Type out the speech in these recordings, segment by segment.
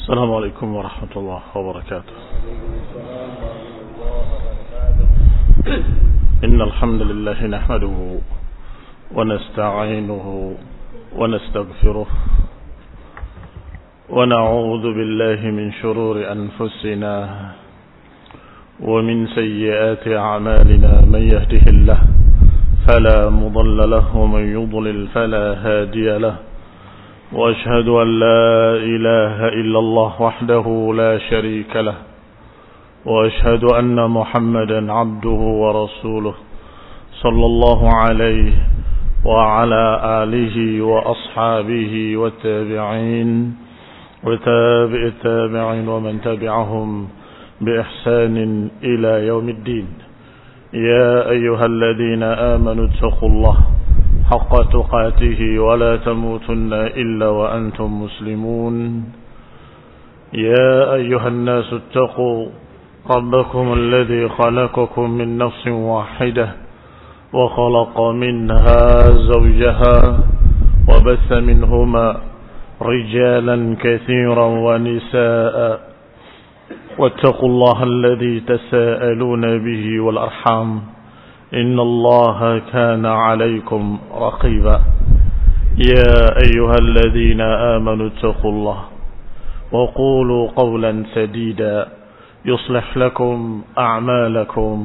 السلام عليكم ورحمة الله وبركاته. إن الحمد لله نحمده ونستعينه ونستغفره ونعوذ بالله من شرور أنفسنا ومن سيئات أعمالنا. من يهده الله فلا مضل له ومن يضلل فلا هادي له. وأشهد أن لا إله إلا الله وحده لا شريك له. وأشهد أن محمدا عبده ورسوله صلى الله عليه وعلى آله وأصحابه والتابعين وتابع التابعين ومن تبعهم بإحسان إلى يوم الدين. يا أيها الذين آمنوا اتقوا الله حق تقاته ولا تموتن إلا وأنتم مسلمون. يا أيها الناس اتقوا ربكم الذي خلقكم من نفس واحدة وخلق منها زوجها وبث منهما رجالا كثيرا ونساء واتقوا الله الذي تساءلون به والأرحام إن الله كان عليكم رقيبا. يا أيها الذين آمنوا اتقوا الله وقولوا قولا سديدا يصلح لكم أعمالكم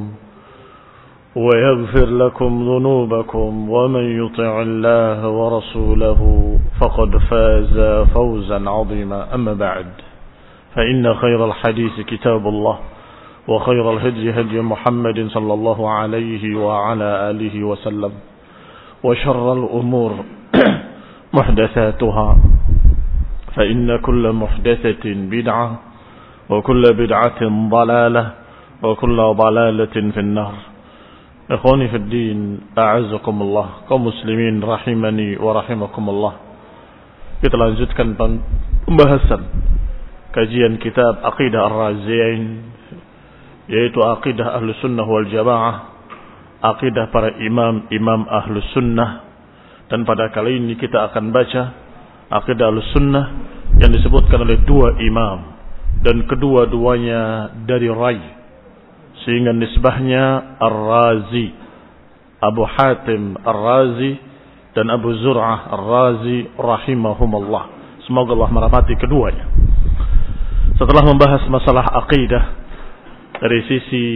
ويغفر لكم ذنوبكم ومن يطع الله ورسوله فقد فاز فوزا عظيما. أما بعد فإن خير الحديث كتاب الله وخير الهدي هدي محمد صلى الله عليه وعلى آله وسلم وشر الأمور محدثاتها فإن كل محدثة بدعة وكل بدعة ضلالة وكل ضلالة في النار. إخواني في الدين أعزكم الله kaum muslimin rahimani wa rahimakumullah. Kita lanjutkan pembahasan kajian kitab Aqidah Ar-Raziyain, yaitu Aqidah Ahlus Sunnah wal Jamaah, Aqidah para imam Ahlus Sunnah. Dan pada kali ini kita akan baca Aqidah Ahlus Sunnah yang disebutkan oleh dua imam, dan kedua-duanya dari Rai, sehingga nisbahnya Ar-Razi, Abu Hatim Ar-Razi dan Abu Zur'ah Ar-Razi rahimahumullah. Semoga Allah merahmati keduanya. Setelah membahas masalah aqidah dari sisi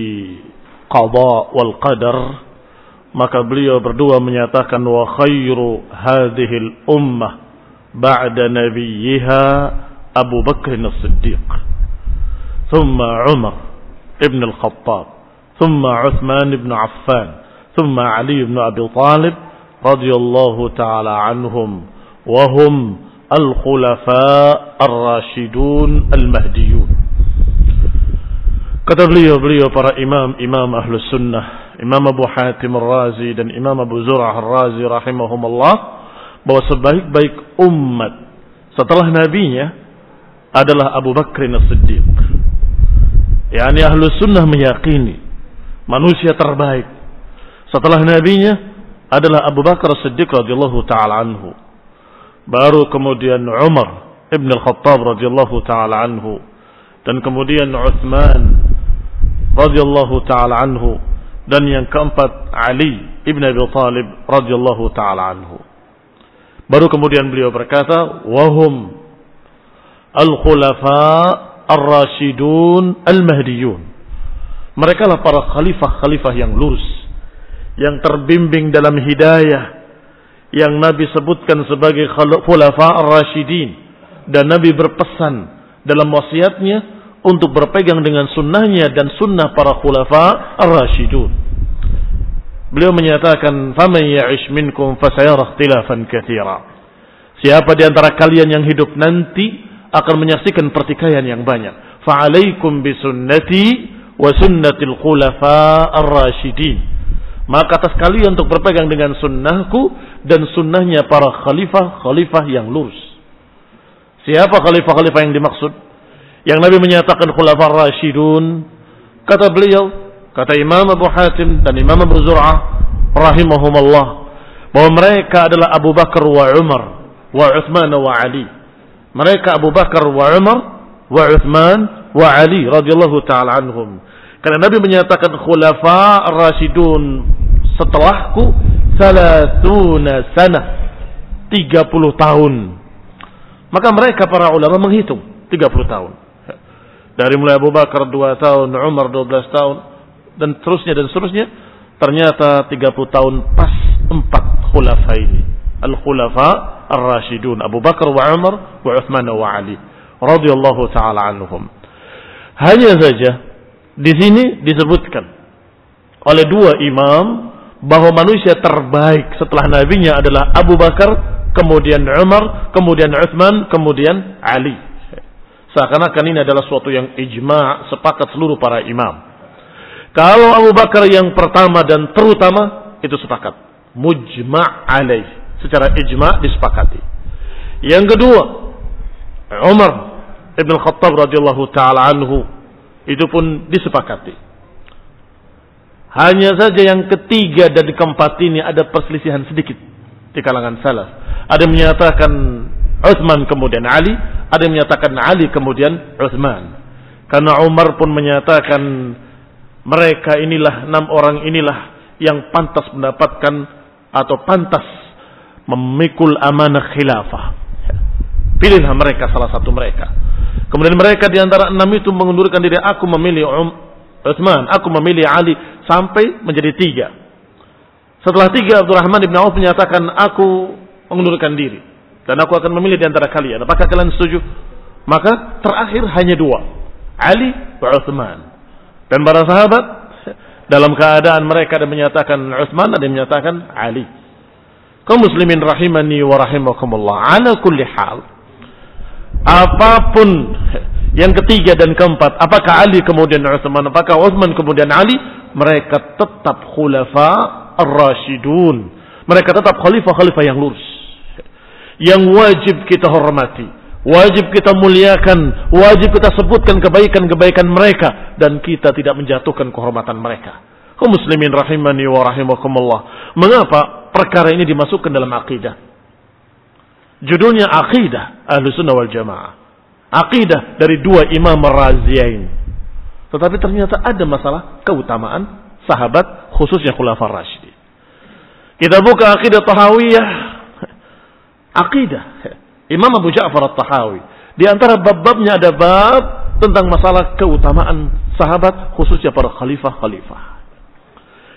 qada wal qadar, maka beliau berdua menyatakan wa khairu hadhil ummah ba'da nabiyha Abu Bakr as-Siddiq, thumma Umar ibn al-Khattab, thumma Uthman ibn Affan, thumma Ali ibn Abi Talib radhiyallahu ta'ala anhum wa hum al-khulafa ar-rashidun al-mahdiyun. Kata beliau para imam Ahlus Sunnah, Imam Abu Hatim Ar-Razi dan Imam Abu Zur'ah Ar-Razi rahimahumullah, bahwa sebaik-baik umat setelah nabinya adalah Abu Bakr as-Siddiq. Yani Ahlus Sunnah meyakini manusia terbaik setelah nabinya adalah Abu Bakar as-Siddiq radhiyallahu ta'ala anhu. Baru kemudian Umar ibn al-Khattab radhiyallahu ta'ala anhu, dan kemudian Uthman radhiyallahu ta'ala anhu, dan yang keempat Ali ibn Abi Talib radhiyallahu ta'ala anhu. Baru kemudian beliau berkata wahum al-khulafa ar-rashidun al-mahdiyun. Mereka lah para khalifah yang lurus, yang terbimbing dalam hidayah, yang Nabi sebutkan sebagai khulafa ar-rashidin, dan Nabi berpesan dalam wasiatnya untuk berpegang dengan sunnahnya dan sunnah para khulafa ar-rashidun. Beliau menyatakan faman ya'ish minkum fasayara ikhtilafan katsira. Siapa di antara kalian yang hidup nanti akan menyaksikan pertikaian yang banyak. Fa'alaikum bisunnati wa sunnatil khulafa ar-rashidin. Maka atas kalian untuk berpegang dengan sunnahku dan sunnahnya para khalifah yang lurus. Siapa khalifah yang dimaksud? Yang Nabi menyatakan khulafa ar-rashidun, kata beliau, kata Imam Abu Hatim dan Imam Abu Zur'ah rahimahumullah, bahwa mereka adalah Abu Bakar wa Umar wa Uthman wa Ali. Mereka Abu Bakar wa Umar wa Uthman wa Ali radhiyallahu taala anhum. Karena Nabi menyatakan khulafa ar-rasyidun setelahku 30 sanah, 30 tahun. Maka mereka para ulama menghitung 30 tahun. Dari mulai Abu Bakar 2 tahun, Umar 12 tahun, dan seterusnya. Ternyata 30 tahun pas 4 khulafa ini. Al-khulafa ar-rasyidun, Abu Bakar wa Umar wa Uthman wa Ali radhiyallahu taala anhum. Hanya saja di sini disebutkan oleh 2 imam bahwa manusia terbaik setelah nabinya adalah Abu Bakar, kemudian Umar, kemudian Uthman, kemudian Ali. Seakan-akan ini adalah suatu yang ijma', sepakat seluruh para imam. Kalau Abu Bakar yang pertama dan terutama, itu sepakat. Mujma' alaih. Secara ijma' disepakati. Yang kedua, Umar Ibn Khattab radhiyallahu ta'ala anhu. Itu pun disepakati. Hanya saja yang ketiga dan keempat ini ada perselisihan sedikit di kalangan salaf. Ada yang menyatakan Uthman kemudian Ali, ada yang menyatakan Ali kemudian Uthman. Karena Umar pun menyatakan mereka inilah 6 orang inilah yang pantas mendapatkan atau pantas memikul amanah khilafah. Pilihlah mereka salah satu mereka. Kemudian mereka di antara 6 itu mengundurkan diri. Aku memilih Uthman, aku memilih Ali, sampai menjadi 3. Setelah 3, Abdurrahman bin Auf menyatakan aku mengundurkan diri dan aku akan memilih di antara kalian. Apakah kalian setuju? Maka terakhir hanya 2, Ali wa Uthman. Dan para sahabat dalam keadaan mereka ada menyatakan Uthman, ada yang menyatakan Ali. Kaum muslimin rahimani wa rahimakumullah. Ala kulli hal, apapun yang ketiga dan keempat, apakah Ali kemudian Uthman, apakah Uthman kemudian Ali, mereka tetap khulafa ar-rasyidun. Mereka tetap khalifah-khalifah yang lurus, yang wajib kita hormati, wajib kita muliakan, wajib kita sebutkan kebaikan-kebaikan mereka, dan kita tidak menjatuhkan kehormatan mereka. Kaum muslimin rahimani wa rahimakumullah. Mengapa perkara ini dimasukkan dalam akidah? Judulnya akidah Ahlussunnah wal Jamaah. Akidah dari 2 imam ar-raziyain. Tetapi ternyata ada masalah keutamaan sahabat, khususnya khulafar rasyidin. Kita buka akidah Tahawiyah. Akidah Imam Abu Ja'far at-Tahawi. Di antara bab-babnya ada bab tentang masalah keutamaan sahabat, khususnya para khalifah-khalifah.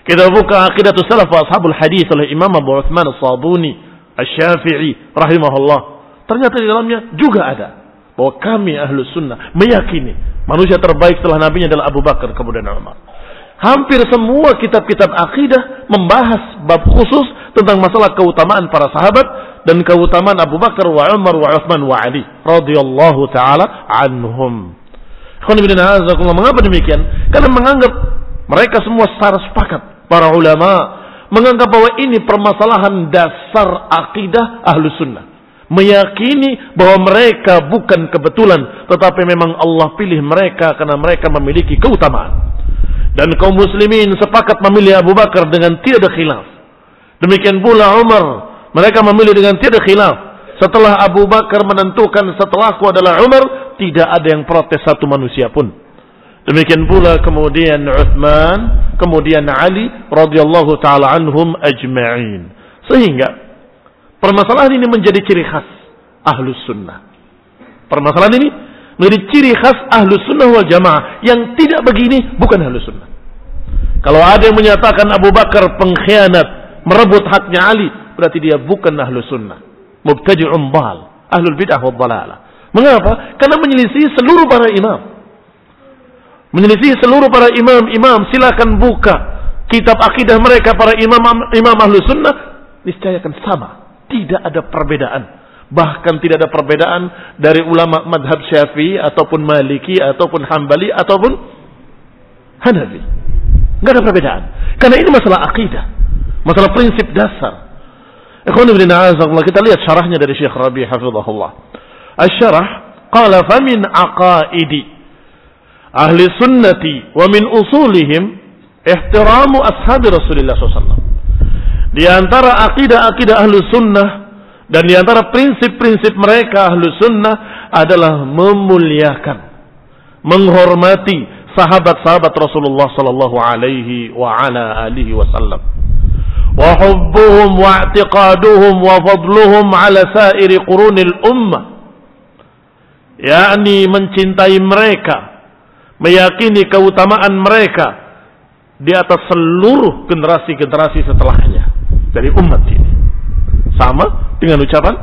Kita buka akidah salaf wa ashabul hadis oleh Imam Abu Uthman as-Sabuni Asy-Syafi'i rahimahullah. Ternyata di dalamnya juga ada bahwa kami Ahlus Sunnah meyakini manusia terbaik setelah nabinya adalah Abu Bakar kemudian Umar. Hampir semua kitab-kitab akidah membahas bab khusus tentang masalah keutamaan para sahabat dan keutamaan Abu Bakar wa Umar wa Uthman wa Ali radhiyallahu taala anhum. Mengapa demikian? Karena menganggap mereka semua secara sepakat, para ulama menganggap bahwa ini permasalahan dasar akidah Ahlus Sunnah. Meyakini bahwa mereka bukan kebetulan, tetapi memang Allah pilih mereka karena mereka memiliki keutamaan. Dan kaum muslimin sepakat memilih Abu Bakar dengan tidak ada khilaf. Demikian pula Umar, mereka memilih dengan tidak khilaf. Setelah Abu Bakar menentukan setelahku adalah Umar, tidak ada yang protes satu manusia pun. Demikian pula kemudian Uthman, kemudian Ali radhiyallahu taala anhum ajma'in. Sehingga permasalahan ini menjadi ciri khas Ahlus Sunnah. Permasalahan ini menjadi ciri khas Ahlus Sunnah wal Jamaah. Yang tidak begini bukan Ahlus Sunnah. Kalau ada yang menyatakan Abu Bakar pengkhianat, merebut haknya Ali, berarti dia bukan Ahlus Sunnah. Mubtadi'un dhal, ahlul bid'ah wad dhalalah. Mengapa? Karena menyelisih seluruh para imam. Menyelisih seluruh para imam. Silakan buka kitab akidah mereka para imam Ahlus Sunnah, niscayakan sama. Tidak ada perbedaan. Bahkan tidak ada perbedaan dari ulama madhab Syafi'i ataupun Maliki ataupun Hambali ataupun Hanafi. Enggak ada perbedaan. Karena ini masalah akidah, masalah prinsip dasar. Kita lihat syarahnya dari Syekh Rabi' hafizahullah. Asy-syarah qala fa min aqaidi ahli sunnati wa min usulihim ihtiramu ashabi Rasulullah SAW. Di antara akidah-akidah ahli sunnah dan di antara prinsip-prinsip mereka ahli sunnah adalah memuliakan, menghormati sahabat-sahabat Rasulullah sallallahu alaihi wa ala alihi wasallam. Wa hubbuhum wa i'tiqaduhum wa fadluhum ala sairi qurunil ummah. Yakni mencintai mereka, meyakini keutamaan mereka di atas seluruh generasi-generasi setelahnya dari umat ini. Sama dengan ucapan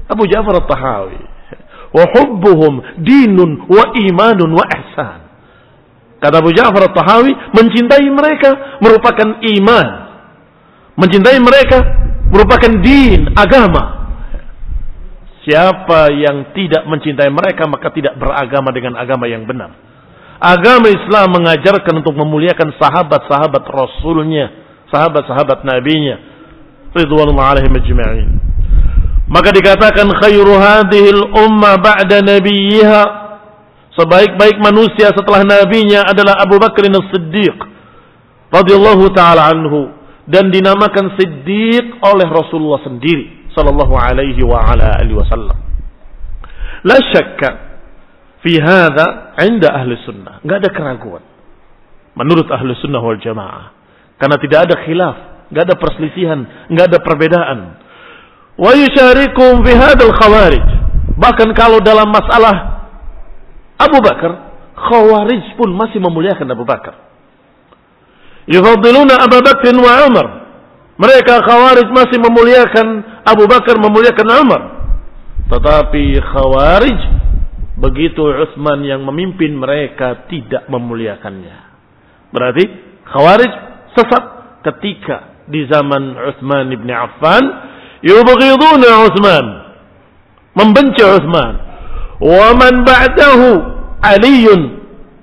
Abu Ja'far At-Tahawi, wa hubbuhum dinun wa imanun wa ihsan. Kata Abu Ja'far At-Tahawi, mencintai mereka merupakan iman, mencintai mereka merupakan din, agama. Siapa yang tidak mencintai mereka maka tidak beragama dengan agama yang benar. Agama Islam mengajarkan untuk memuliakan sahabat-sahabat Rasulnya, sahabat-sahabat Nabinya, ridwanullah alaihim ajma'in. Maka dikatakan khairu hadhil ummah ba'da nabiyha, sebaik-baik manusia setelah nabinya adalah Abu Bakr as-Siddiq radhiyallahu taala anhu, dan dinamakan Siddiq oleh Rasulullah sendiri sallallahu alaihi wa ala alihi wasallam. La syakka fi hadha 'inda ahli sunnah, enggak ada keraguan menurut ahli sunnah wal jamaah, karena tidak ada khilaf, enggak ada perselisihan, enggak ada perbedaan. Wa yusyarikum fi hadzal khawarij, bahkan kalau dalam masalah Abu Bakar, khawarij pun masih memuliakan Abu Bakar. Yufaddiluna Abu Bakr wa Umar, mereka khawarij masih memuliakan Abu Bakar, memuliakan Umar. Tetapi khawarij begitu Utsman yang memimpin mereka tidak memuliakannya. Berarti khawarij sesat ketika di zaman Utsman ibn Affan, yubghiduna Utsman, membenci Utsman, wa man ba'dahu Aliun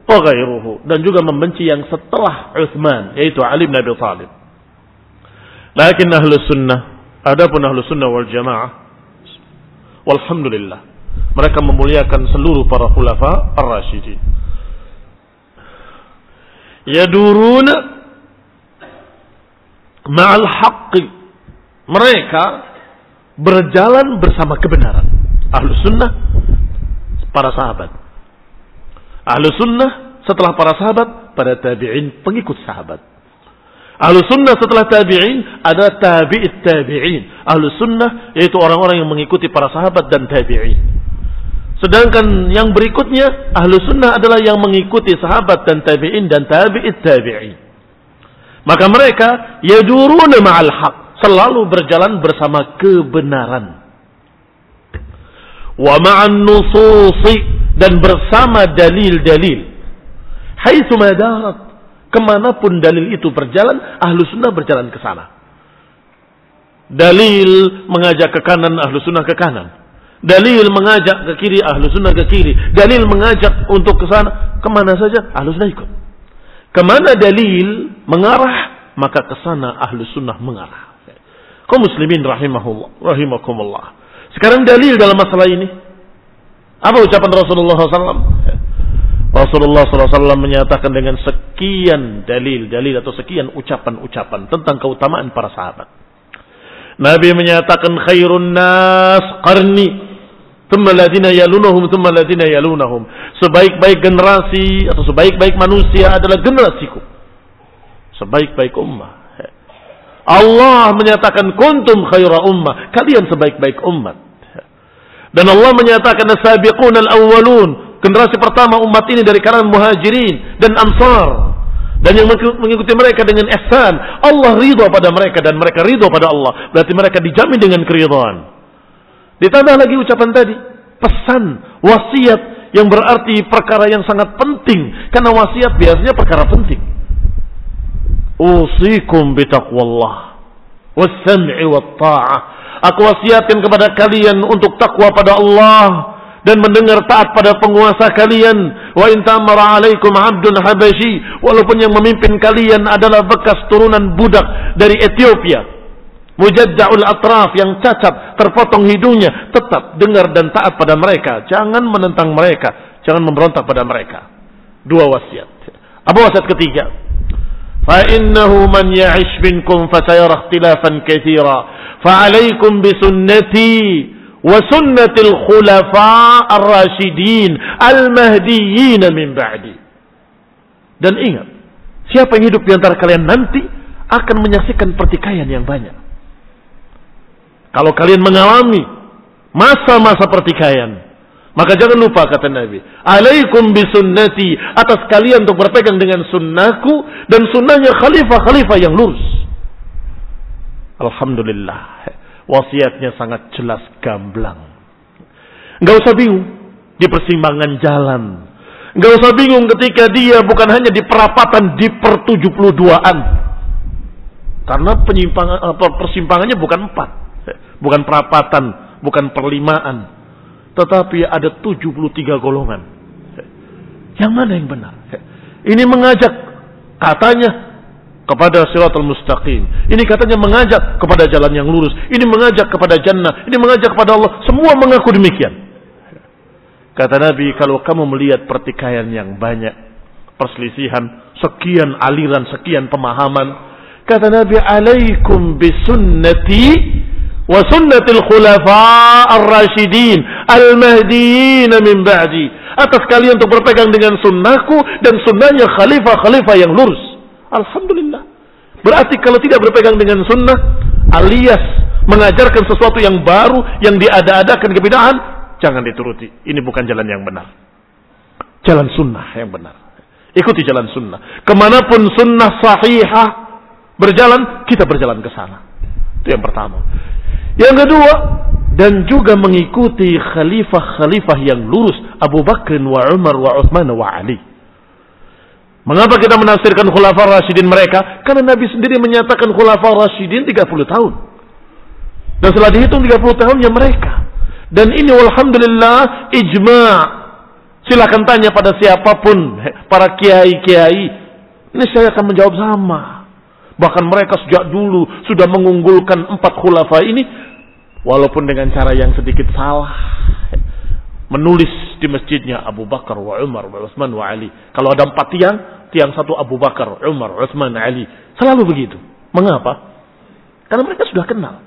wa ghairuhu, dan juga membenci yang setelah Utsman yaitu Ali bin Abi Thalib. Lakin ahlus sunnah, adapun ahlus sunnah wal jamaah, walhamdulillah, mereka memuliakan seluruh para khulafa ar-rasyidin. Yaduruna ma'al haqqi, mereka berjalan bersama kebenaran. Ahlus sunnah, para sahabat. Ahlus sunnah setelah para sahabat, para tabi'in, pengikut sahabat. Ahlus sunnah setelah tabi'in ada tabi'it tabi'in. Ahlus sunnah yaitu orang-orang yang mengikuti para sahabat dan tabi'in. Sedangkan yang berikutnya ahlus sunnah adalah yang mengikuti sahabat dan tabi'in dan tabi'it tabi'in. Maka mereka yaduruna ma'al haq, selalu berjalan bersama kebenaran. Wa ma'an nususi, dan bersama dalil-dalil. Haitsu madarat, kemanapun dalil itu berjalan, ahlu sunnah berjalan ke sana. Dalil mengajak ke kanan, ahlu sunnah ke kanan. Dalil mengajak ke kiri, ahlu sunnah ke kiri. Dalil mengajak untuk ke sana, kemana saja ahlu sunnah ikut. Kemana dalil mengarah, maka ke sana ahlu sunnah mengarah. Kaum muslimin rahimakumullah. Sekarang dalil dalam masalah ini. Apa ucapan Rasulullah SAW? Rasulullah SAW menyatakan dengan sekian dalil-dalil atau sekian ucapan-ucapan tentang keutamaan para sahabat. Nabi menyatakan khairun nas qarni, thumma ladina yalunahum, thumma ladina yalunahum. Sebaik-baik generasi atau sebaik-baik manusia adalah generasiku. Sebaik-baik ummah. Allah menyatakan kuntum khaira ummah, kalian sebaik-baik umat. Dan Allah menyatakan as-sabiqun al-awwalun, generasi pertama umat ini dari kalangan muhajirin dan ansar, dan yang mengikuti mereka dengan ihsan. Allah ridha pada mereka dan mereka ridha pada Allah, berarti mereka dijamin dengan keridhaan. Ditambah lagi ucapan tadi, pesan, wasiat, yang berarti perkara yang sangat penting, karena wasiat biasanya perkara penting. Usikum bitaqwallah was-sam'i wat-ta'ah, aku wasiatkan kepada kalian untuk takwa pada Allah dan mendengar taat pada penguasa kalian. Wa in tamara alaikum abdun habashi, walaupun yang memimpin kalian adalah bekas turunan budak dari Ethiopia, mujadda'ul atraf, yang cacat, terpotong hidungnya, tetap dengar dan taat pada mereka. Jangan menentang mereka, jangan memberontak pada mereka. Dua wasiat. Apa wasiat ketiga? Fa innahu man ya'ish minkum fasayara ikhtilafan katsira. Fa'alaikum bisunnati wa sunnatil khulafa ar-rasyidin al-mahdiyyin min ba'di. Dan ingat, siapa yang hidup di antara kalian nanti akan menyaksikan pertikaian yang banyak. Kalau kalian mengalami masa-masa pertikaian, maka jangan lupa kata Nabi, alaikum bisunnati, atas kalian untuk berpegang dengan sunnahku dan sunnahnya khalifah-khalifah yang lurus. Alhamdulillah, wasiatnya sangat jelas gamblang. Enggak usah bingung di persimpangan jalan. Enggak usah bingung ketika dia bukan hanya di perapatan di per-72-an. Karena persimpangannya bukan 4, bukan perapatan, bukan per-5-an, tetapi ada 73 golongan. Yang mana yang benar? Ini mengajak katanya kepada Shiratal Mustaqim. Ini katanya mengajak kepada jalan yang lurus. Ini mengajak kepada jannah. Ini mengajak kepada Allah. Semua mengaku demikian. Kata Nabi, kalau kamu melihat pertikaian yang banyak, perselisihan, sekian aliran, sekian pemahaman, kata Nabi, alaikum bisunnati wa sunnatil khulafa ar-rasyidin al-mahdiyyin min ba'di. Atas kalian untuk berpegang dengan sunnahku dan sunnahnya khalifah-khalifah yang lurus. Alhamdulillah. Berarti kalau tidak berpegang dengan sunnah alias mengajarkan sesuatu yang baru, yang diada-adakan kebid'ahan, jangan dituruti. Ini bukan jalan yang benar. Jalan sunnah yang benar. Ikuti jalan sunnah. Kemanapun sunnah sahihah berjalan, kita berjalan ke sana. Itu yang pertama. Yang kedua, dan juga mengikuti khalifah-khalifah yang lurus, Abu Bakr wa Umar wa Uthman wa Ali. Mengapa kita menafsirkan khulafah rasyidin mereka? Karena Nabi sendiri menyatakan khulafah rasyidin 30 tahun. Dan setelah dihitung 30 tahunnya mereka. Dan ini alhamdulillah ijma'. Silakan tanya pada siapapun, para kiai-kiai. Ini saya akan menjawab sama. Bahkan mereka sejak dulu sudah mengunggulkan 4 khulafah ini, walaupun dengan cara yang sedikit salah. Menulis di masjidnya Abu Bakar wa Umar wa Utsman wa Ali. Kalau ada 4 tiang 1 Abu Bakar, Umar, Utsman, Ali. Selalu begitu. Mengapa? Karena mereka sudah kenal.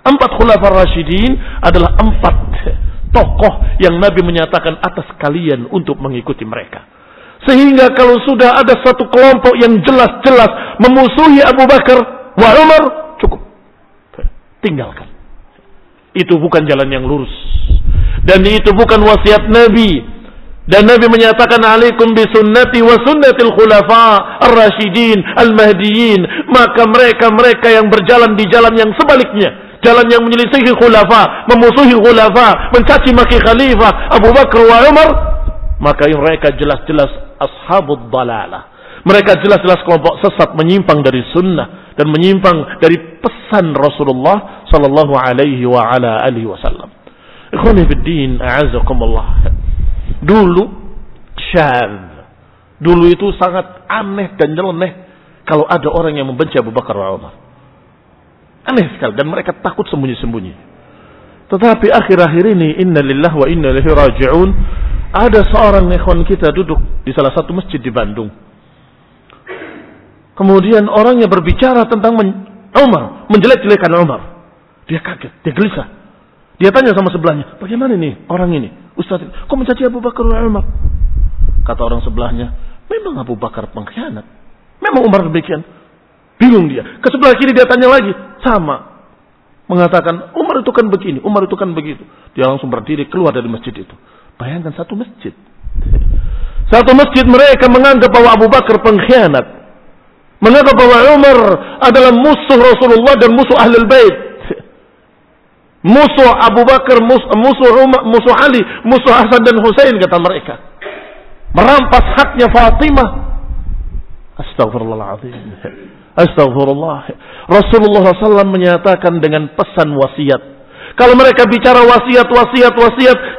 4 khulafah rasyidin adalah 4 tokoh yang Nabi menyatakan atas kalian untuk mengikuti mereka. Sehingga kalau sudah ada satu kelompok yang jelas-jelas memusuhi Abu Bakar wa Umar, cukup. Tinggalkan. Itu bukan jalan yang lurus. Dan itu bukan wasiat Nabi. Dan Nabi menyatakan alaikum bisunnati wa sunnatil khulafa ar-rasyidin al-mahdiyyin. Maka mereka-mereka yang berjalan di jalan yang sebaliknya, jalan yang menyelisihi khulafa, memusuhi khulafa, mencaci maki khalifah Abu Bakar wa Umar, maka mereka jelas-jelas ashabud dalalah. Mereka jelas-jelas kelompok sesat, menyimpang dari sunnah dan menyimpang dari pesan Rasulullah sallallahu alaihi wa ala alihi wasallam. Ikhwani fid din, a'azakumullah. Dulu syadz. Dulu itu sangat aneh dan nyeleneh kalau ada orang yang membenci Abu Bakar wa Umar. Aneh sekali, dan mereka takut sembunyi-sembunyi. Tetapi akhir-akhir ini, inna lillahi wa inna ilaihi raji'un, ada seorang ikhwan kita duduk di salah satu masjid di Bandung. Kemudian orangnya berbicara tentang Umar, menjelek-jelekan Umar. Dia kaget, dia gelisah. Dia tanya sama sebelahnya, bagaimana nih orang ini? Ustaz, kok mencaci Abu Bakar wa Umar? Kata orang sebelahnya, memang Abu Bakar pengkhianat. Memang Umar demikian. Bingung dia. Ke sebelah kiri dia tanya lagi, sama. Mengatakan, Umar itu kan begini, Umar itu kan begitu. Dia langsung berdiri keluar dari masjid itu. Bayangkan satu masjid. Satu masjid mereka menganggap bahwa Abu Bakar pengkhianat. Menganggap bahwa Umar adalah musuh Rasulullah dan musuh Ahlul Bait. Musuh Abu Bakar, musuh Umar, musuh Ali, musuh Hasan dan Husain, kata mereka. Merampas haknya Fatimah. Astagfirullahaladzim. Astagfirullah. Rasulullah SAW menyatakan dengan pesan wasiat. Kalau mereka bicara wasiat,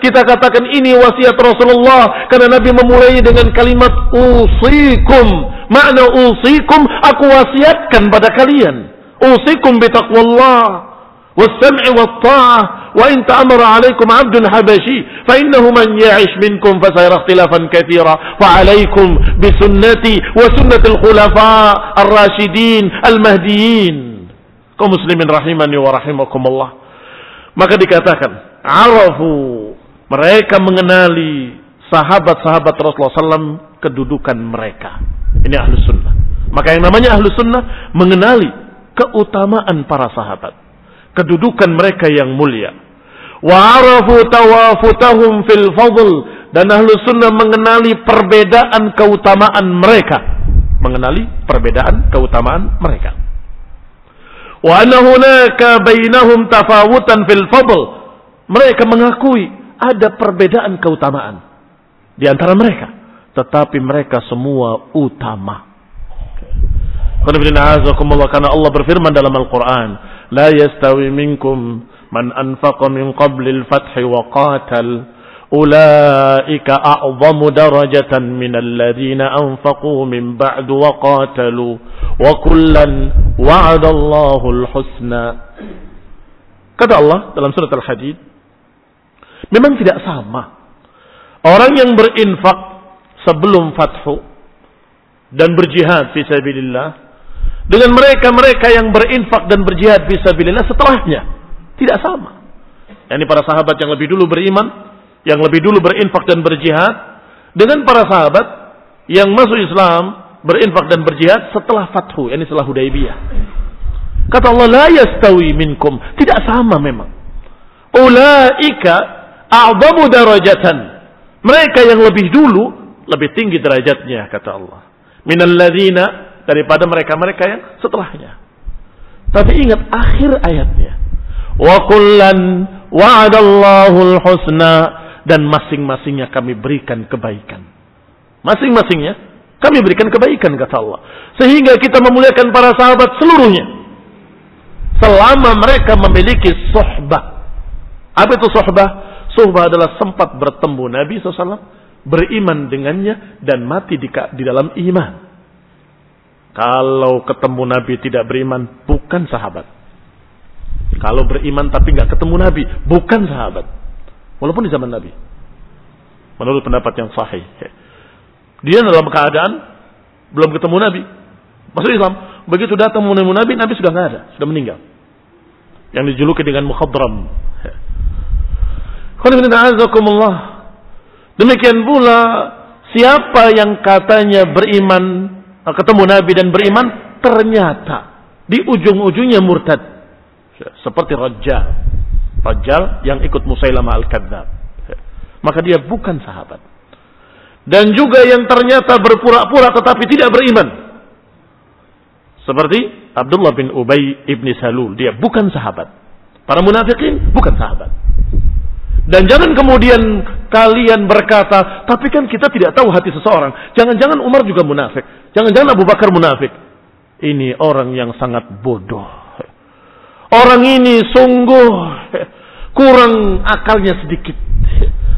kita katakan ini wasiat Rasulullah. Karena Nabi memulai dengan kalimat usikum. Makna usikum, aku wasiatkan pada kalian. Usikum bitaqwallah والسمع والطاعة وإن تأمر عليكم عبد حبشي فإنه من يعش منكم فسيرى اختلافا كثيرا فعليكم بسنتي وسنة الخلفاء الراشدين المهديين. Kaum muslimin rahimani wa rahimakumullah. Maka dikatakan arafu, mereka mengenali sahabat-sahabat Rasulullah SAW kedudukan mereka. Ini ahlus sunnah. Maka yang namanya ahlus sunnah mengenali keutamaan para sahabat, kedudukan mereka yang mulia. Wa arafu tawafutahum fil fadl, dan ahlus sunnah mengenali perbedaan keutamaan mereka, mengenali perbedaan keutamaan mereka. Wa anna hunaka bainahum tafawutan fil fadl, mereka mengakui ada perbedaan keutamaan di antara mereka, tetapi mereka semua utama. Karena Allah berfirman dalam Al-Quran, la yastawi minkum man anfaqa min qablil fathi wa qatal, ulaika a'zamu darajatan minal ladhina anfaqu min ba'du wa qatalu, wa kullan wa'adallahu al-husna. Kata Allah dalam surat Al-Hadid, memang tidak sama orang yang berinfak sebelum fathu dan berjihad fi sabilillah dengan mereka-mereka yang berinfak dan berjihad fi sabilillah setelahnya. Tidak sama. Ini para sahabat yang lebih dulu beriman, yang lebih dulu berinfak dan berjihad, dengan para sahabat yang masuk Islam, berinfak dan berjihad setelah fathu, ini setelah Hudaybiyah. Kata Allah, la yastawi minkum, tidak sama memang. Ulaika a'zamu darajatan, mereka yang lebih dulu lebih tinggi derajatnya, kata Allah, minal ladzina, daripada mereka-mereka yang setelahnya. Tapi ingat akhir ayatnya, wa kullan wa'adallahu al-husna, dan masing-masingnya kami berikan kebaikan. Masing-masingnya kami berikan kebaikan, kata Allah. Sehingga kita memuliakan para sahabat seluruhnya selama mereka memiliki suhbah. Apa itu suhbah? Suhbah adalah sempat bertemu Nabi SAW, beriman dengannya, dan mati di dalam iman. Kalau ketemu Nabi tidak beriman, bukan sahabat. Kalau beriman tapi nggak ketemu Nabi, bukan sahabat. Walaupun di zaman Nabi, menurut pendapat yang sahih, dia dalam keadaan belum ketemu Nabi, masuk Islam. Begitu datang menemui Nabi, Nabi sudah nggak ada, sudah meninggal. Yang dijuluki dengan mukhadram. Demikian pula siapa yang katanya beriman, ketemu Nabi dan beriman, ternyata di ujung-ujungnya murtad, seperti Rajjal yang ikut Musailamah al-Kadzdzab, maka dia bukan sahabat. Dan juga yang ternyata berpura-pura tetapi tidak beriman, seperti Abdullah bin Ubay ibn Salul, dia bukan sahabat. Para munafikin bukan sahabat. Dan jangan kemudian kalian berkata, tapi kan kita tidak tahu hati seseorang. Jangan-jangan Umar juga munafik, jangan-jangan Abu Bakar munafik. Ini orang yang sangat bodoh. Orang ini sungguh kurang akalnya sedikit.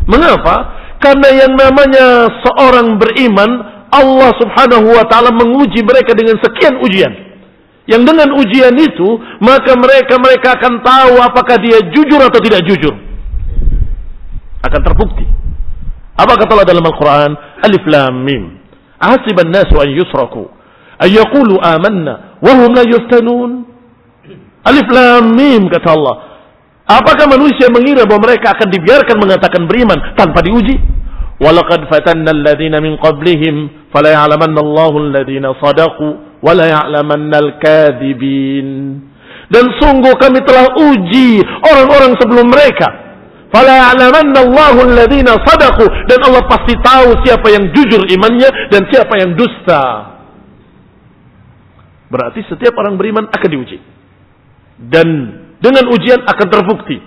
Mengapa? Karena yang namanya seorang beriman, Allah Subhanahu wa ta'ala menguji mereka dengan sekian ujian. Yang dengan ujian itu, maka mereka akan tahu apakah dia jujur atau tidak jujur. Akan terbukti. Apa kata Allah dalam Al-Quran? Alif Lam Mim. Ahasiban nasu an yusraku an yaqulu amanna wa hum la yuftanun. Alif Lam Mim, kata Allah. Apakah manusia mengira bahwa mereka akan dibiarkan mengatakan beriman tanpa diuji? Walaqad fatanna alladhina min qablihim fala ya'lamanna Allahu alladhina sadaqu wa la ya'lamanna al-kadhibin. Dan sungguh kami telah uji orang-orang sebelum mereka. Fala ya'lamanna Allahu alladhina sadaqu, dan Allah pasti tahu siapa yang jujur imannya dan siapa yang dusta. Berarti setiap orang beriman akan diuji. Dan dengan ujian akan terbukti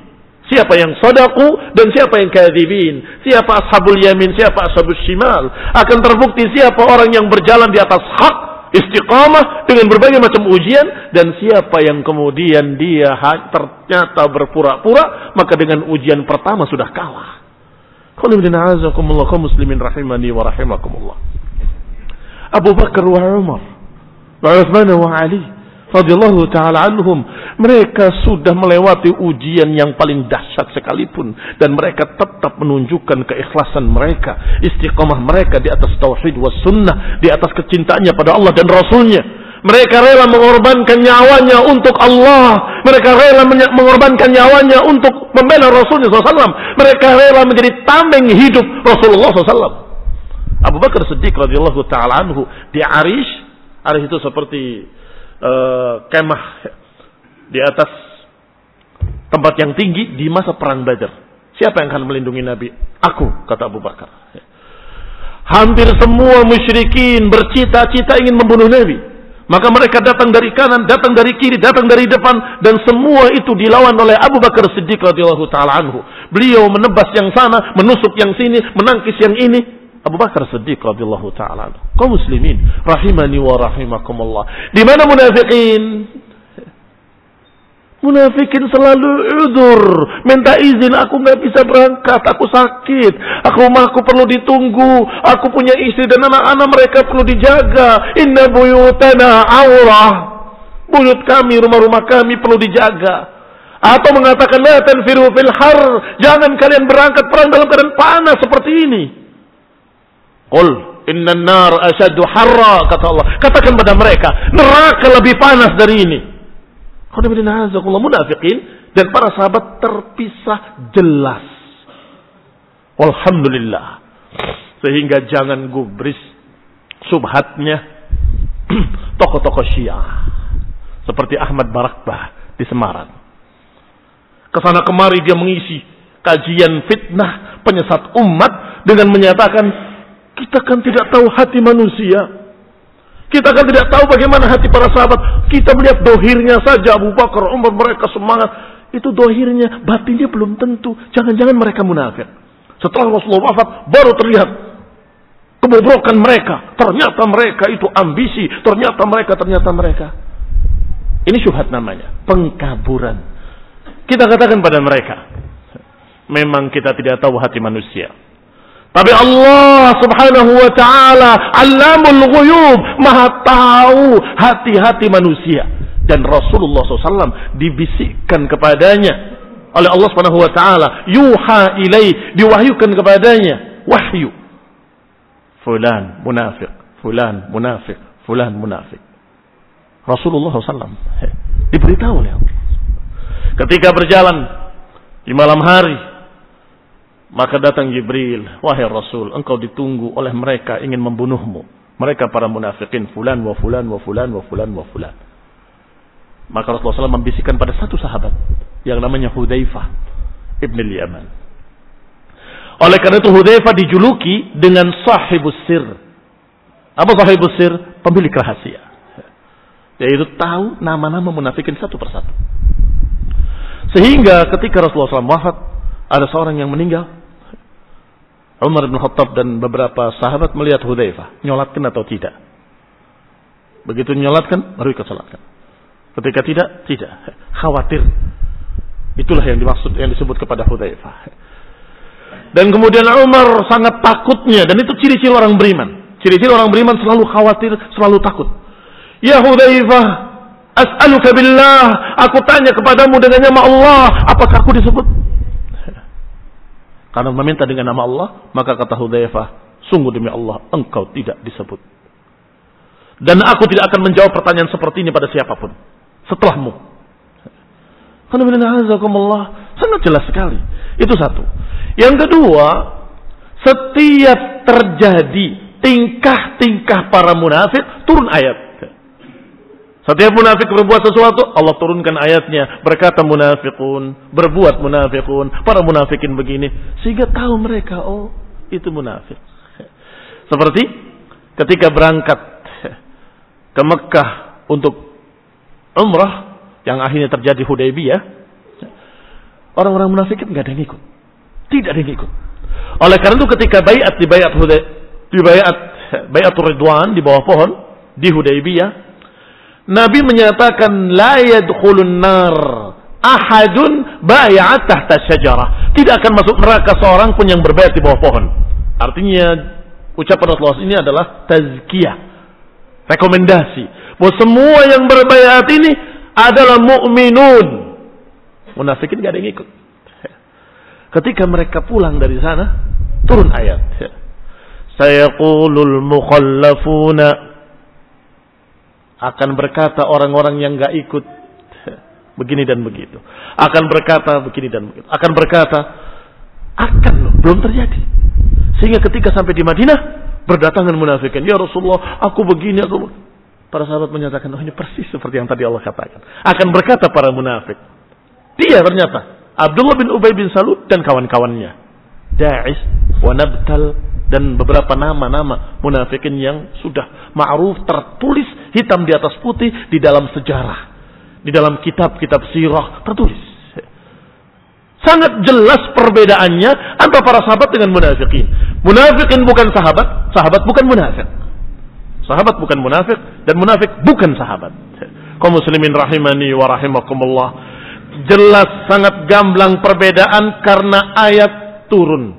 siapa yang sadaku dan siapa yang kadzibin, siapa ashabul yamin, siapa ashabul shimal. Akan terbukti siapa orang yang berjalan di atas hak, istiqamah dengan berbagai macam ujian, dan siapa yang kemudian dia ternyata berpura-pura, maka dengan ujian pertama sudah kalah. Kaum muslimin rahimani wa rahimakumullah. Abu Bakar wa Umar wa Utsman wa Ali radhiyallahu ta'ala anhum, mereka sudah melewati ujian yang paling dahsyat sekalipun, dan mereka tetap menunjukkan keikhlasan mereka, istiqamah mereka di atas tauhid was sunnah, di atas kecintaannya pada Allah dan Rasulnya. Mereka rela mengorbankan nyawanya untuk Allah. Mereka rela mengorbankan nyawanya untuk membela Rasulullah SAW. Mereka rela menjadi tameng hidup Rasulullah SAW. Abu Bakar Siddiq radhiyallahu ta'ala anhu di Arish. Arish itu seperti kemah di atas tempat yang tinggi di masa perang Badar. Siapa yang akan melindungi Nabi? Aku, kata Abu Bakar. Hampir semua musyrikin bercita-cita ingin membunuh Nabi. Maka mereka datang dari kanan, datang dari kiri, datang dari depan, dan semua itu dilawan oleh Abu Bakar Siddiq radhiyallahu ta'ala anhu. Beliau menebas yang sana, menusuk yang sini, menangkis yang ini. Abu Bakar Siddiq radhiyallahu ta'ala anhu. Kaum muslimin rahimani wa rahimakumullah. Di mana munafikin? Munafikin selalu udzur, minta izin, aku nggak bisa berangkat, aku sakit, aku perlu ditunggu, aku punya istri dan anak-anak, mereka perlu dijaga. Inna buyutana aurah, buyut kami, rumah-rumah kami perlu dijaga. Atau mengatakan la tanfiru fil har, jangan kalian berangkat perang dalam keadaan panas seperti ini. Qul innan nar ashaddu harra, kata Allah. Katakan pada mereka, neraka lebih panas dari ini. Munafikin dan para sahabat terpisah jelas. Alhamdulillah. Sehingga jangan gubris subhatnya tokoh-tokoh Syiah seperti Ahmad Barakbah di Semarang. Kesana kemari dia mengisi kajian fitnah penyesat umat dengan menyatakan, kita kan tidak tahu hati manusia. Kita kan tidak tahu bagaimana hati para sahabat. Kita melihat dohirnya saja, Abu Bakar, Umar, mereka semangat. Itu dohirnya, batinnya belum tentu. Jangan-jangan mereka munafik. Setelah Rasulullah wafat, baru terlihat kebobrokan mereka. Ternyata mereka itu ambisi. Ternyata mereka. Ini syubhat namanya, pengkaburan. Kita katakan pada mereka, memang kita tidak tahu hati manusia. Tapi Allah subhanahu wa ta'ala Allamul ghuyub, maha tahu hati-hati manusia. Dan Rasulullah SAW dibisikkan kepadanya oleh Allah subhanahu wa ta'ala, yuha ilaih, diwahyukan kepadanya wahyu, fulan munafik, fulan munafik, fulan munafik. Rasulullah SAW diberitahu oleh Allah. Ketika berjalan di malam hari, maka datang Jibril, wahai Rasul, engkau ditunggu oleh mereka ingin membunuhmu. Mereka para munafikin, fulan wa fulan wa fulan wa fulan wa fulan. Maka Rasulullah SAW membisikkan pada satu sahabat yang namanya Hudzaifah ibn al-Yaman. Oleh karena itu Hudzaifah dijuluki dengan sahibus sir. Apa sahibus sir? Pemilik rahasia. Yaitu tahu nama-nama munafikin satu persatu. Sehingga ketika Rasulullah SAW wafat, ada seorang yang meninggal. Umar bin Khattab dan beberapa sahabat melihat Hudzaifah, nyolatkan atau tidak. Begitu nyolatkan, baru ikut salatkan. Ketika tidak. Khawatir. Itulah yang dimaksud, yang disebut kepada Hudzaifah. Dan kemudian Umar sangat takutnya, dan itu ciri-ciri orang beriman. Ciri-ciri orang beriman selalu khawatir, selalu takut. Ya Hudzaifah, as'aluka billah, aku tanya kepadamu dengan nama Allah, apakah aku disebut? Karena meminta dengan nama Allah, maka kata Hudzaifah, sungguh demi Allah, engkau tidak disebut. Dan aku tidak akan menjawab pertanyaan seperti ini pada siapapun setelahmu. Sangat jelas sekali. Itu satu. Yang kedua, setiap terjadi tingkah-tingkah para munafik, turun ayat. Setiap munafik berbuat sesuatu, Allah turunkan ayatnya. Berkata munafikun, berbuat munafikun, para munafikin begini. Sehingga tahu mereka, oh itu munafik. Seperti ketika berangkat ke Mekah untuk umrah, yang akhirnya terjadi Hudaybiyah, orang-orang munafikin nggak ada yang ikut. Tidak ada yang ikut. Oleh karena itu ketika di bayatul Ridwan, di bawah pohon, di Hudaybiyah, Nabi menyatakan la yadkhulun nar ahadun bai'at tahta syajarah. Tidak akan masuk neraka seorang pun yang berbayat di bawah pohon. Artinya ucapan Rasulullah ini adalah tazkiyah, rekomendasi bahwa semua yang berbayat ini adalah mukminun. Munafikin enggak ada yang ikut. Ketika mereka pulang dari sana, turun ayat. Sayaqulul mukhallafuna Akan berkata orang-orang yang gak ikut begini dan begitu. Akan berkata begini dan begitu. Akan berkata, belum terjadi. Sehingga ketika sampai di Madinah, berdatangan munafikin. Ya Rasulullah, aku begini, aku. Para sahabat menyatakan, ini persis seperti yang tadi Allah katakan. Akan berkata para munafik. Dia ternyata Abdullah bin Ubay bin Salul dan kawan-kawannya. Da'is, wa Nabtal, dan beberapa nama-nama munafikin yang sudah ma'ruf, tertulis hitam di atas putih di dalam sejarah. Di dalam kitab-kitab sirah tertulis. Sangat jelas perbedaannya antara para sahabat dengan munafikin. Munafikin bukan sahabat, sahabat bukan munafik. Sahabat bukan munafik, dan munafik bukan sahabat. Kaum muslimin rahimani wa rahimakumullah. Jelas sangat gamblang perbedaan karena ayat turun.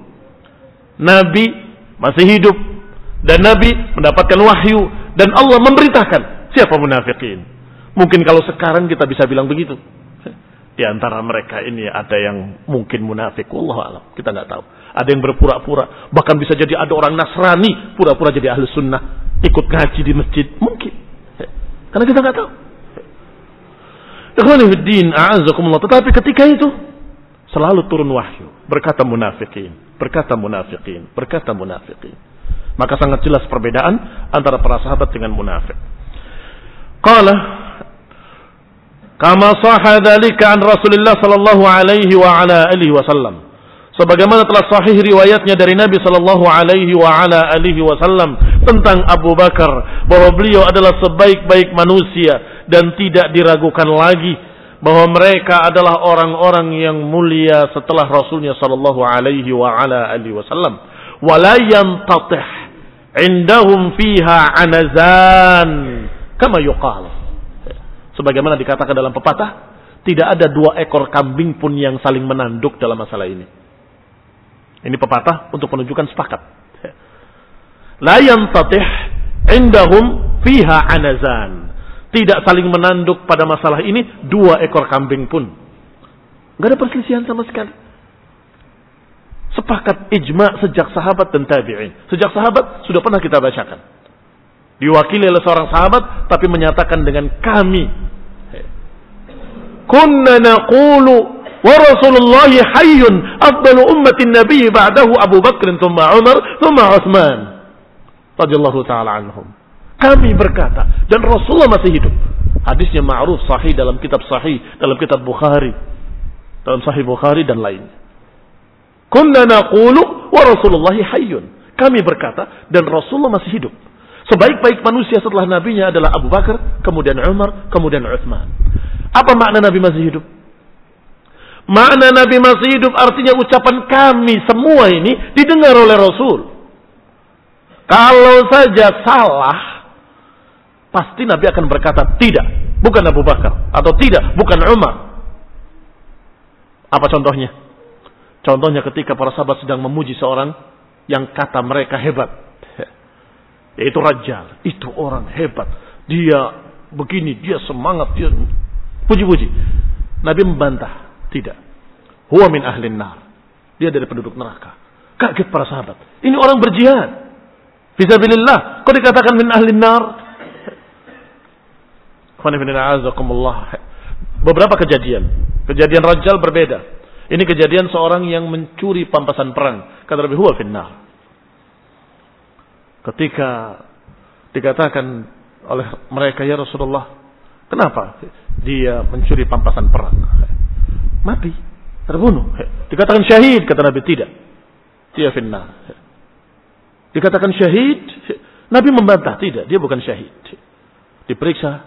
Nabi masih hidup, dan Nabi mendapatkan wahyu, dan Allah memberitakan siapa munafikin. Mungkin kalau sekarang kita bisa bilang begitu. Di antara mereka ini ada yang mungkin munafik, wallahu a'lam, kita nggak tahu. Ada yang berpura-pura, bahkan bisa jadi ada orang Nasrani pura-pura jadi ahli sunnah, ikut ngaji di masjid, mungkin. Karena kita nggak tahu. Ikhwani fiddin, a'azzakumullah. Tetapi ketika itu selalu turun wahyu, berkata munafikin, berkata munafikin, berkata munafikin. Maka sangat jelas perbedaan antara para sahabat dengan munafik. Qala kama sahha dzalika an Rasulillah sallallahu alaihi wa ala alihi wasallam. Sebagaimana telah sahih riwayatnya dari Nabi sallallahu alaihi wa ala alihi wasallam tentang Abu Bakar, bahwa beliau adalah sebaik-baik manusia dan tidak diragukan lagi bahwa mereka adalah orang-orang yang mulia setelah Rasulnya sallallahu alaihi wa ala alihi wasallam. Wa la yantatih indahum fiha anazan kama yuqal. Sebagaimana dikatakan dalam pepatah, tidak ada 2 ekor kambing pun yang saling menanduk dalam masalah ini. Ini pepatah untuk menunjukkan sepakat. La yantatih indahum fiha anazan. Tidak saling menanduk pada masalah ini 2 ekor kambing pun. Enggak ada perselisihan sama sekali. Sepakat ijma' sejak sahabat dan tabi'in. Sejak sahabat sudah pernah kita bacakan. Diwakili oleh seorang sahabat tapi menyatakan dengan kami. Kunna naqulu wa Rasulullah hayyun afdalu ummatin nabiy ba'dahu Abu Bakr thumma Umar thumma Utsman radhiyallahu taala anhum. Kami berkata dan Rasulullah masih hidup. Hadisnya ma'ruf sahih dalam kitab sahih, dalam kitab Bukhari, dalam sahih Bukhari dan lainnya. Kunna naqulu wa Rasulullah hayyun. Kami berkata dan Rasulullah masih hidup. Sebaik-baik manusia setelah nabinya adalah Abu Bakar, kemudian Umar, kemudian Utsman. Apa makna Nabi masih hidup? Makna Nabi masih hidup artinya ucapan kami semua ini didengar oleh Rasul. Kalau saja salah, pasti Nabi akan berkata tidak, bukan Abu Bakar, atau tidak, bukan Umar. Apa contohnya? Contohnya ketika para sahabat sedang memuji seorang yang kata mereka hebat, yaitu Rajjal. Itu orang hebat, dia begini, dia semangat, dia puji-puji. Nabi membantah, tidak. Huwa min ahlin nar. Dia dari penduduk neraka. Kaget para sahabat. Ini orang berjihad fisabilillah, kok dikatakan min ahlin nar? Beberapa kejadian Rajjal berbeda. Ini kejadian seorang yang mencuri pampasan perang. Kata Nabi, huwa finnar. Ketika dikatakan oleh mereka, ya Rasulullah, kenapa dia mencuri pampasan perang? Mati, terbunuh. Dikatakan syahid, kata Nabi, tidak. Dia finnar. Dikatakan syahid, Nabi membantah, tidak, dia bukan syahid. Diperiksa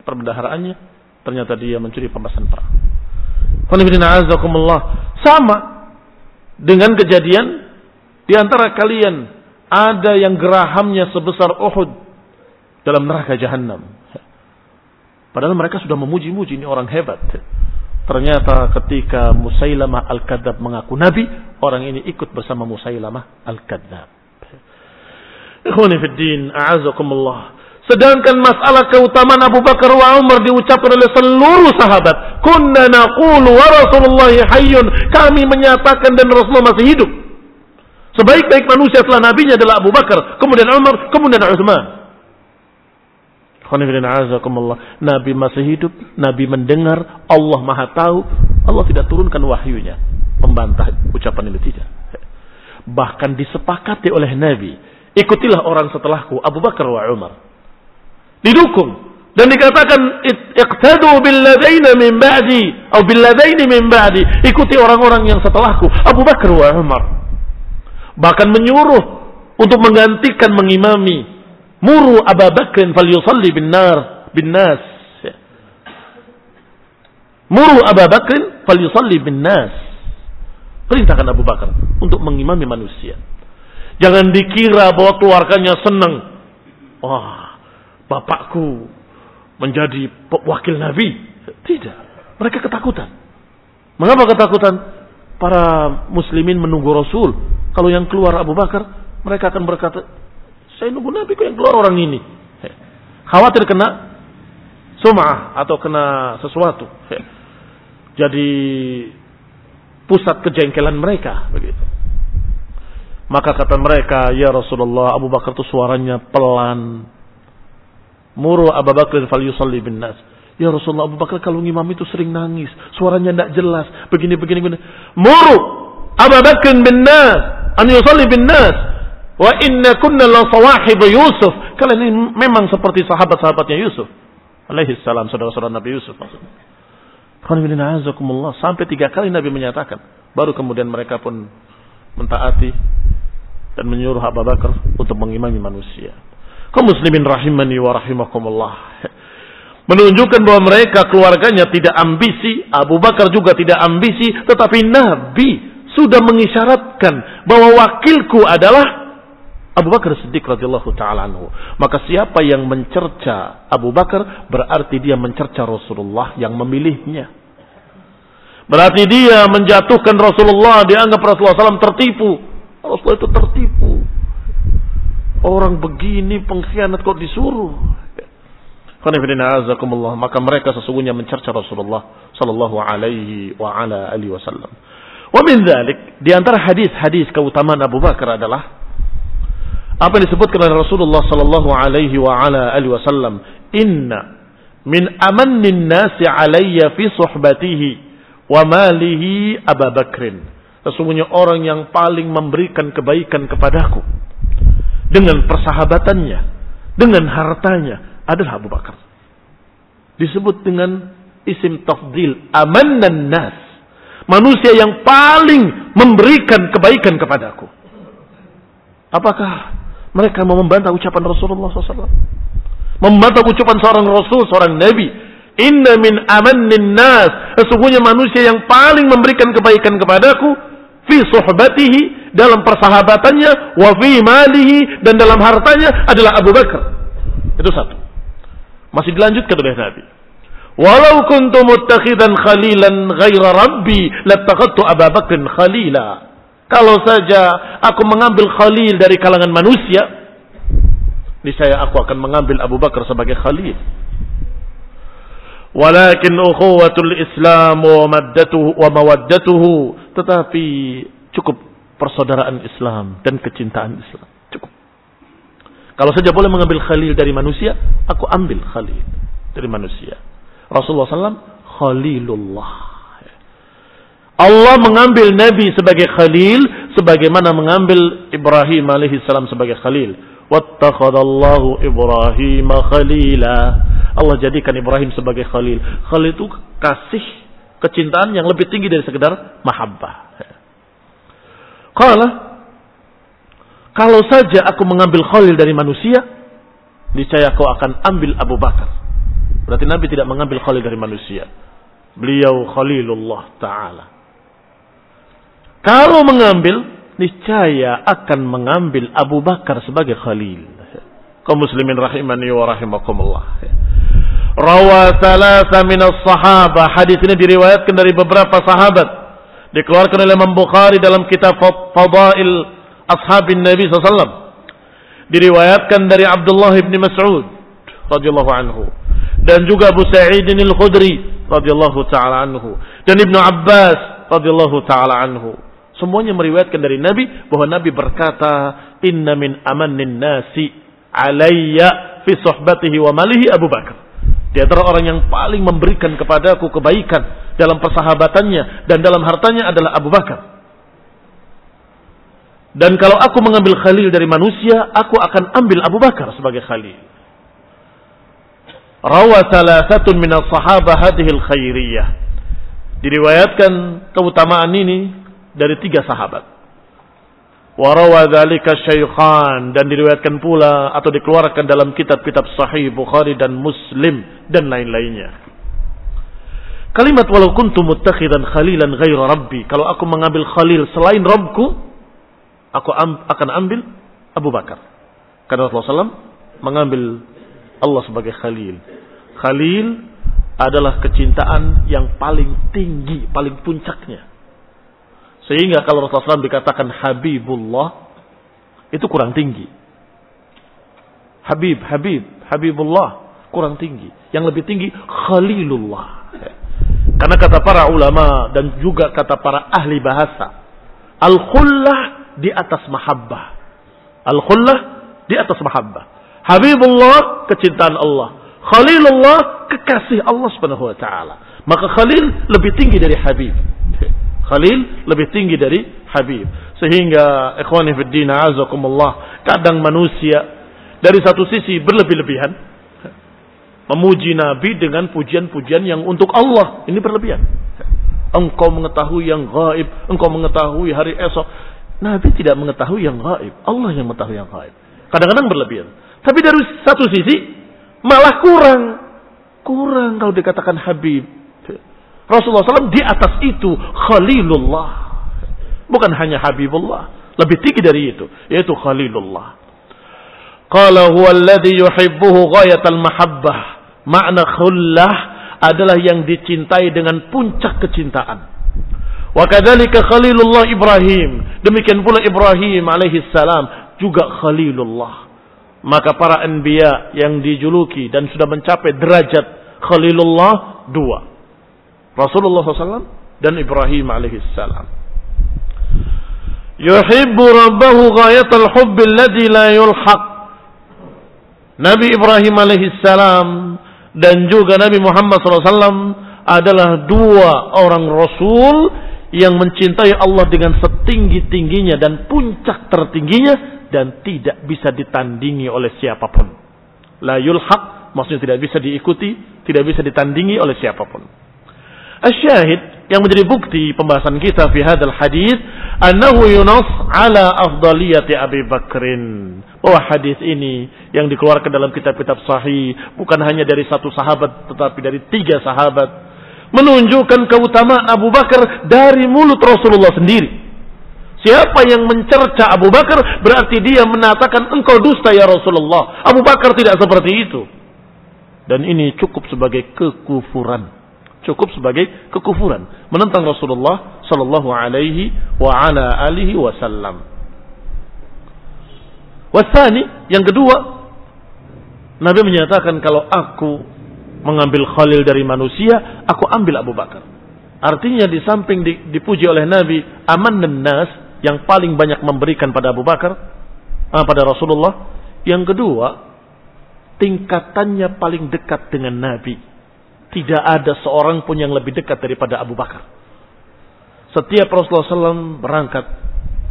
perbendaharaannya, ternyata dia mencuri pampasan perang. Sama dengan kejadian di antara kalian ada yang gerahamnya sebesar Uhud dalam neraka jahanam. Padahal mereka sudah memuji-muji ini orang hebat. Ternyata ketika Musailamah Al-Kadzab mengaku nabi, orang ini ikut bersama Musailamah Al-Kadzab. Ikhwani fid din, a'azakumullah. Sedangkan masalah keutamaan Abu Bakar wa Umar diucapkan oleh seluruh sahabat. Kunna naqulu wa Rasulullah hayyun. Kami menyatakan dan Rasulullah masih hidup. Sebaik-baik manusia setelah nabinya adalah Abu Bakar, kemudian Umar, kemudian Utsman. Nabi masih hidup, Nabi mendengar, Allah Maha tahu, Allah tidak turunkan wahyunya membantah ucapan ini, tidak. Bahkan disepakati oleh Nabi, ikutilah orang setelahku, Abu Bakar wa Umar. Didukung dan dikatakan iqtadu billadaina min ba'di atau billadaini min ba'di, ikuti orang-orang yang setelahku, Abu Bakar wa Umar. Bahkan menyuruh untuk menggantikan mengimami. Muru Abu Bakr falyusalli bin nas. Muru Abu Bakr falyusalli bin nas. Perintahkan Abu Bakar untuk mengimami manusia. Jangan dikira bahwa keluarganya senang. Wah, bapakku menjadi wakil Nabi. Tidak. Mereka ketakutan. Mengapa ketakutan? Para muslimin menunggu Rasul. Kalau yang keluar Abu Bakar, mereka akan berkata, saya nunggu Nabi kok yang keluar orang ini. Khawatir kena sum'ah atau kena sesuatu. Jadi pusat kejengkelan mereka begitu. Maka kata mereka, ya Rasulullah, Abu Bakar itu suaranya pelan. Muru Abu Bakar falyusalli bin nas. Ya Rasulullah, Abu Bakar kalau ngimam itu sering nangis, suaranya tidak jelas, begini. Muru Abu Bakar bin nas an yusalli bin nas. Wa inna kunna la sawahib Yusuf. Kalian ini memang seperti sahabat-sahabatnya Yusuf alaihi salam, saudara-saudara Nabi Yusuf maksudnya. Sampai 3 kali Nabi menyatakan, baru kemudian mereka pun mentaati dan menyuruh Abu Bakar untuk mengimami manusia. Kaum muslimin rahimani wa rahimakumullah. Menunjukkan bahwa mereka keluarganya tidak ambisi, Abu Bakar juga tidak ambisi, tetapi Nabi sudah mengisyaratkan bahwa wakilku adalah Abu Bakar Siddiq radhiyallahu ta'ala anhu. Maka siapa yang mencerca Abu Bakar, berarti dia mencerca Rasulullah yang memilihnya. Berarti dia menjatuhkan Rasulullah, dianggap Rasulullah SAW tertipu. Rasulullah itu tertipu. Orang begini pengkhianat kok disuruh. Maka mereka sesungguhnya mencerca Rasulullah sallallahu alaihi wa ala alihi wasallam. Wa min dzalik, di antara hadis-hadis keutamaan Abu Bakar adalah apa yang disebutkan oleh Rasulullah sallallahu alaihi wa ala alihi wasallam, inna min amannin nasi alayya fi suhbatihi wa malihi Abu Bakrin. Sesungguhnya orang yang paling memberikan kebaikan kepadaku dengan persahabatannya, dengan hartanya adalah Abu Bakar. Disebut dengan isim tafdil, amannan nas, manusia yang paling memberikan kebaikan kepadaku. Apakah mereka mau membantah ucapan Rasulullah SAW? Membantah ucapan seorang Rasul, seorang Nabi. Inna min amannin nas, sesungguhnya manusia yang paling memberikan kebaikan kepadaku, fi suhbatihi, dalam persahabatannya, wa fi malihi, dan dalam hartanya adalah Abu Bakar. Itu satu. Masih dilanjutkan oleh Nabi. Walau kuntu muttakhidan khalilan ghaira rabbi, lattakhadtu Abu Bakrin khalila. Kalau saja aku mengambil khalil dari kalangan manusia, niscaya aku akan mengambil Abu Bakar sebagai khalil. Walakin ukhuwatul Islam wa mawaddatuhu, tetapi cukup persaudaraan Islam dan kecintaan Islam. Cukup. Kalau saja boleh mengambil khalil dari manusia, aku ambil khalil dari manusia. Rasulullah SAW khalilullah. Allah mengambil Nabi sebagai khalil, sebagaimana mengambil Ibrahim alaihissalam sebagai khalil. Wattakhadallahu Ibrahim khalila. Allah jadikan Ibrahim sebagai khalil. Khalil itu kasih, kecintaan yang lebih tinggi dari sekedar mahabbah. Kalau saja aku mengambil khalil dari manusia, niscaya kau akan ambil Abu Bakar. Berarti Nabi tidak mengambil khalil dari manusia. Beliau khalilullah ta'ala. Kalau mengambil, niscaya akan mengambil Abu Bakar sebagai khalil. Kaum muslimin rahimani wa rahimakumullah. Rawa thalatha minas sahabah. Hadis ini diriwayatkan dari beberapa sahabat. Dikeluarkan oleh Imam Bukhari dalam kitab Fadail Ashabin Nabi SAW. Diriwayatkan dari Abdullah ibn Mas'ud radhiyallahu anhu. Dan juga Abu Sa'id al-Khudri radhiyallahu ta'ala anhu. Dan Ibnu Abbas radhiyallahu ta'ala anhu. Semuanya meriwayatkan dari Nabi bahwa Nabi berkata, inna min amannin nasi alayya fi suhbatihi wa malihi Abu Bakar. Di antara orang yang paling memberikan kepadaku kebaikan dalam persahabatannya dan dalam hartanya adalah Abu Bakar. Dan kalau aku mengambil khalil dari manusia, aku akan ambil Abu Bakar sebagai khalil. Rawa salasatun minas sahabah hadhil khairiyah. Diriwayatkan keutamaan ini dari 3 sahabat. Wa rawa dzalika syaikhan, dan diriwayatkan pula atau dikeluarkan dalam kitab-kitab sahih Bukhari dan Muslim dan lain-lainnya. Kalimat walau kuntu muttakhidan khalilan ghaira rabbi, kalau aku mengambil khalil selain Rabbku, aku akan ambil Abu Bakar. Karena Rasulullah SAW mengambil Allah sebagai khalil. Khalil adalah kecintaan yang paling tinggi, paling puncaknya. Sehingga kalau Rasulullah SAW dikatakan Habibullah, itu kurang tinggi. Habibullah kurang tinggi. Yang lebih tinggi Khalilullah. Karena kata para ulama dan juga kata para ahli bahasa, al-khullah di atas mahabbah. Al-khullah di atas mahabbah. Habibullah kecintaan Allah. Khalilullah kekasih Allah Subhanahu wa taala. Maka Khalil lebih tinggi dari Habib. Khalil lebih tinggi dari Habib. Sehingga ikhwani fid din azakumullah, kadang manusia dari satu sisi berlebih-lebihan memuji Nabi dengan pujian-pujian yang untuk Allah. Ini berlebihan. Engkau mengetahui yang gaib, engkau mengetahui hari esok. Nabi tidak mengetahui yang gaib, Allah yang mengetahui yang gaib. Kadang-kadang berlebihan. Tapi dari satu sisi malah kurang kalau dikatakan Habib. Rasulullah SAW di atas itu Khalilullah, bukan hanya Habibullah, lebih tinggi dari itu, yaitu Khalilullah. Qala huwa alladhi yuhibbuhu ghayatal mahabbah. Makna khullah adalah yang dicintai dengan puncak kecintaan. Wa kadzalika Khalilullah Ibrahim, demikian pula Ibrahim alaihi salam juga Khalilullah. Maka para anbiya yang dijuluki dan sudah mencapai derajat Khalilullah 2. Rasulullah SAW dan Ibrahim alaihissalam. Yuhibbu rabbahu ghayatal hubbi alladhi la yulhaq. Nabi Ibrahim alaihissalam dan juga Nabi Muhammad SAW adalah 2 orang Rasul yang mencintai Allah dengan setinggi-tingginya dan puncak tertingginya dan tidak bisa ditandingi oleh siapapun. La yulhaq maksudnya tidak bisa diikuti, tidak bisa ditandingi oleh siapapun. Asyahid yang menjadi bukti pembahasan kita fi hadzal hadis annahu yunas ala afdaliyati Abi Bakrin. Bahwa hadis ini yang dikeluarkan dalam kitab-kitab sahih bukan hanya dari 1 sahabat tetapi dari 3 sahabat, menunjukkan keutamaan Abu Bakar dari mulut Rasulullah sendiri. Siapa yang mencerca Abu Bakar berarti dia mengatakan engkau dusta ya Rasulullah. Abu Bakar tidak seperti itu. Dan ini cukup sebagai kekufuran. Menentang Rasulullah sallallahu alaihi wa ala alihi wasallam. Wasani, yang kedua, Nabi menyatakan kalau aku mengambil khalil dari manusia, aku ambil Abu Bakar. Artinya di samping dipuji oleh Nabi aman dan nas, yang paling banyak memberikan pada Abu Bakar, pada Rasulullah. Yang kedua, tingkatannya paling dekat dengan Nabi. Tidak ada seorang pun yang lebih dekat daripada Abu Bakar. Setiap Rasulullah SAW berangkat,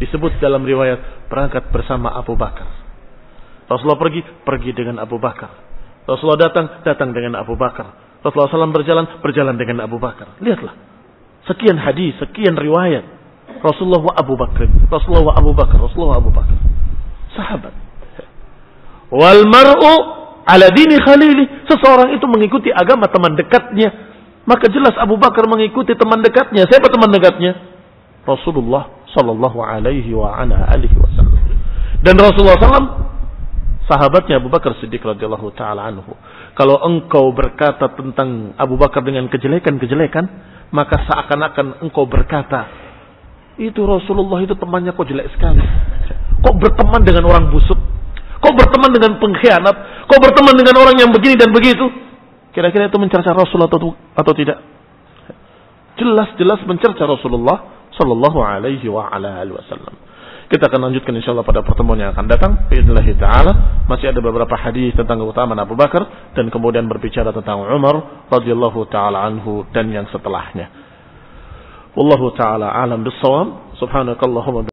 disebut dalam riwayat, berangkat bersama Abu Bakar. Rasulullah pergi dengan Abu Bakar. Rasulullah datang dengan Abu Bakar. Rasulullah SAW berjalan dengan Abu Bakar. Lihatlah, sekian hadis, sekian riwayat. Rasulullah wa Abu Bakar, Rasulullah wa Abu Bakar, Rasulullah wa Abu Bakar. Sahabat. Wal mar'u ala dini khalili, seseorang itu mengikuti agama teman dekatnya, maka jelas Abu Bakar mengikuti teman dekatnya. Siapa teman dekatnya? Rasulullah sallallahu alaihi wa ala alihi wasallam. Dan Rasulullah SAW sahabatnya Abu Bakar Siddiq radhiyallahu taala anhu. Kalau engkau berkata tentang Abu Bakar dengan kejelekan-kejelekan, maka seakan-akan engkau berkata, itu Rasulullah itu temannya kok jelek sekali. Kok berteman dengan orang busuk? Kok berteman dengan pengkhianat? Kok berteman dengan orang yang begini dan begitu? Kira-kira itu mencerca Rasulullah atau tidak? Jelas-jelas mencerca Rasulullah sallallahu alaihi wa ala alihi wasallam. Kita akan lanjutkan insyaallah pada pertemuan yang akan datang. Bismillah taala. Masih ada beberapa hadis tentang keutamaan Abu Bakar dan kemudian berbicara tentang Umar radhiyallahu taala anhu dan yang setelahnya. Wallahu taala alam bis-shawab. Subhanakallahumma